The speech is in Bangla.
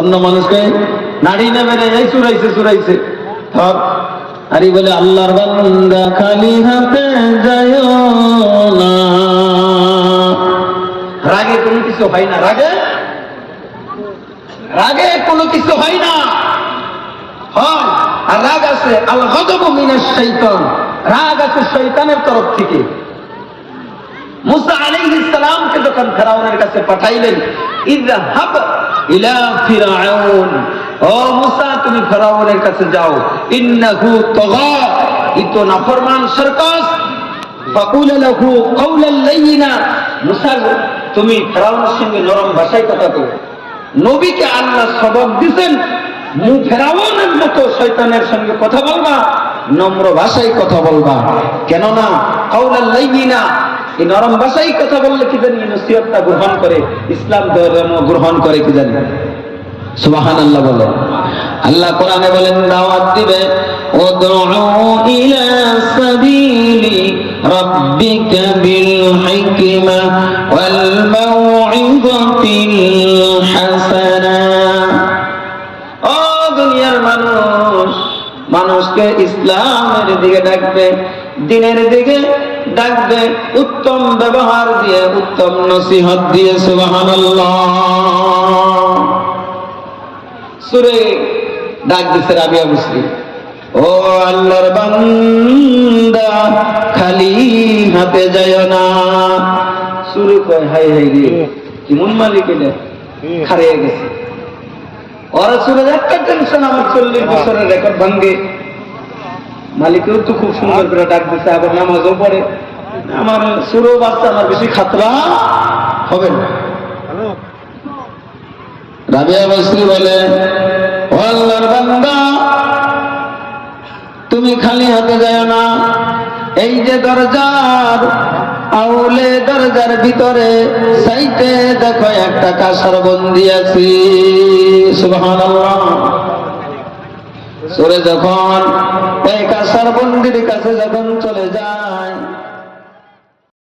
অন্য মানুষকে নাড়ি নেবে না, এই চুরাইছে আরে বলে আল্লাহর বান্দা খালি হাতে যায়ও না। রাগে কোনো কিছু হয় না, রাগে কোনো কিছু হয় না, হয়। আর রাগ আছে আল গযবু মিনাশ শাইতান, রাগ আছে শয়তানের তরফ থেকে। মুসা আলাইহিস সালামকে যখন ফিরআউনের কাছে পাঠাইলেন, ইযহাব ইলা ফিরআউন, ও মুসা তুমি ফিরআউনের কাছে যাও, ইন্নাহু তাগা, ইতো নাফরমান সরকাস, ফাকুল লাহু কাওলান লাইয়িনা, মুসা তুমি ফিরআউনের সঙ্গে নরম ভাষায় কথা বলো। নবীকে আল্লাহ সবক দিবেন ফিরআউনের মতো শয়তানের সঙ্গে কথা বলবা, নম্র ভাষায় কথা বলবা। কেননা কাওলান লাইয়িনা, এই নরম ভাষায় কথা বললে কি জানি নসিহতটা গ্রহণ করে, ইসলাম ধর্ম গ্রহণ করে কি জানি। সুবহানাল্লাহ বলে। আল্লাহ কোরআনে বলেন দাওয়াত দিবে, উদউ ইলা সাবিলি রাব্বিকা বিল হিকমা ওয়াল মাউইযাতিল হাসানা। ও দুনিয়ার মানুষ, মানুষকে ইসলামের দিকে ডাকবে, দ্বীনের দিকে ডাকবে উত্তম ব্যবহার দিয়ে, উত্তম নসিহত দিয়ে। সুবহানাল্লাহ। সূরা ডাক দিছে রাবিয়া মুসলিম, ও আল্লাহর বান্দা খালি হাতে যায় না। শুরু কয় হাই হাই রে কি মন মালিক এটা হারিয়ে গেছে। ওরা শুরু একটা টেনশন, আমার 40 বছরের রেকর্ড ভাঙ্গে। মালিকেও তো খুব সুন্দর করে ডাক দিচ্ছে, আবার নামাজও পড়ে। আমার শুরু বাচ্চা, আমার বেশি খাতরা হবে না। রাবিয়া বসরি বলে, ও আল্লাহর বান্দা তুমি খালি হাতে যায় না। এই যে দরজার আউলে দরজার ভিতরে সাইতে দেখো একটা কাঁসার বন্দি আছে। সুবহানাল্লাহ। সূরা যখন ওই কাঁসার বন্দির কাছে যখন চলে যায়,